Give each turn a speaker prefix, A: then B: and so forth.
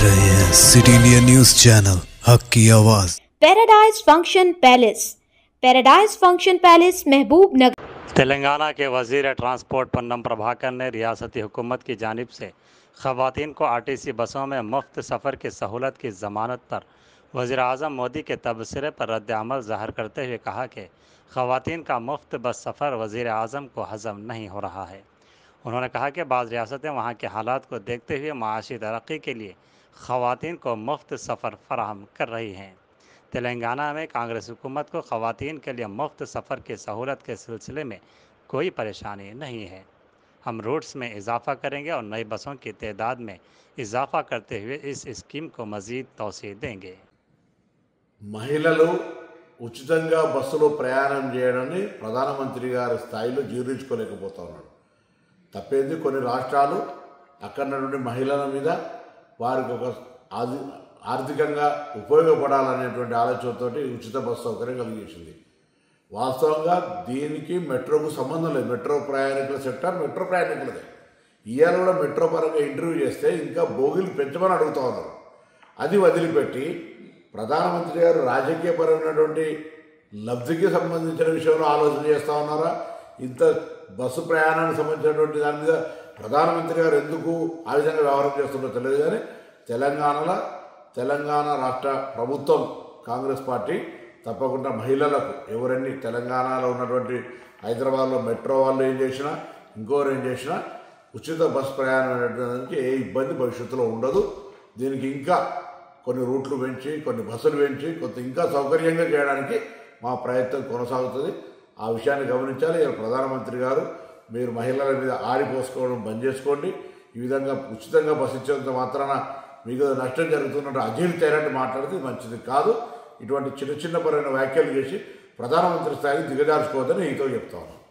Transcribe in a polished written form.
A: रहे हैं city India news channel हक की आवाज।
B: पैराडाइज फंक्शन पैलेस महबूब नगर।
C: तेलंगाना के वज़ीर ट्रांसपोर्ट पन्नम प्रभाकर ने रियासती हुकूमत की जानिब से ख़वातीन को आरटीसी बसों में मुफ्त सफ़र की सहूलत की ज़मानत पर वज़ीर आज़म मोदी के तबसरे पर रद्द-ए-अमल ज़ाहिर करते हुए कहा कि ख़वातीन का मुफ्त बस सफ़र वज़ीर आज़म को हज़म नहीं हो रहा है। उन्होंने कहा कि बाज़ रियासतें वहाँ के हालात को देखते हुए माशी तरक्की के लिए ख़वातीन को मुफ्त सफ़र फराहम कर रही हैं। तेलंगाना में कांग्रेस हुकूमत को ख़वातीन के लिए मुफ्त सफ़र की सहूलत के सिलसिले में कोई परेशानी नहीं है। हम रूट्स में इजाफ़ा करेंगे और नई बसों की तादाद में इजाफ़ा करते हुए इस स्कीम को मज़ीद तौसी देंगे।
D: మహిళలు ఉచితంగా బస్సులో ప్రయాణం చేయడాన్ని ప్రధానమంత్రి గారి స్థాయిలో జీర్ణించుకోలేకపోతా ఉన్నాడు. తప్పేంది కొన్ని రాష్ట్రాలు అక్కడ నుండి మహిళల మీద వారికి ఒక ఆర్థికంగా ఉపయోగపడాలనేటువంటి ఆలోచనతో ఉచిత బస్సు సౌకర్యం కలిగేసింది. వాస్తవంగా దీనికి మెట్రోకు సంబంధం లేదు. మెట్రో ప్రయాణికుల సెక్టర్ మెట్రో ప్రయాణికులదే. ఇవాళ కూడా మెట్రో పరంగా ఇంటర్వ్యూ చేస్తే ఇంకా బోగిలు పెంచమని అడుగుతూ ఉన్నారు. అది వదిలిపెట్టి ప్రధానమంత్రి గారు రాజకీయపరమైనటువంటి లబ్ధికి సంబంధించిన విషయంలో ఆలోచన చేస్తూ ఉన్నారా? ఇంత బస్సు ప్రయాణానికి సంబంధించినటువంటి దాని మీద ప్రధానమంత్రి గారు ఎందుకు ఆ విధంగా వ్యవహారం చేస్తుందో తెలియదు. కానీ తెలంగాణ రాష్ట్ర ప్రభుత్వం కాంగ్రెస్ పార్టీ తప్పకుండా మహిళలకు ఎవరన్నీ తెలంగాణలో ఉన్నటువంటి హైదరాబాద్లో మెట్రో వాళ్ళు ఏం చేసినా ఇంకోరు ఏం చేసినా ఉచిత బస్సు ప్రయాణం అనేటువంటి ఏ ఇబ్బంది భవిష్యత్తులో ఉండదు. దీనికి ఇంకా కొన్ని రూట్లు పెంచి కొన్ని బస్సులు పెంచి కొంత ఇంకా సౌకర్యంగా చేయడానికి మా ప్రయత్నం కొనసాగుతుంది. ఆ విషయాన్ని గమనించాలి. ఇలా ప్రధానమంత్రి గారు మీరు మహిళల మీద ఆరిపోసుకోవడం బంద్ చేసుకోండి. ఈ విధంగా ఉచితంగా బస్సు ఇచ్చేంత మాత్రాన మీకు నష్టం జరుగుతున్నట్టు అజీర్తైనట్టు మాట్లాడితే మంచిది కాదు. ఇటువంటి చిన్న పరమైన వ్యాఖ్యలు చేసి ప్రధానమంత్రి స్థాయికి దిగజార్చుకోవద్దని ఈతో చెప్తా ఉన్నాను.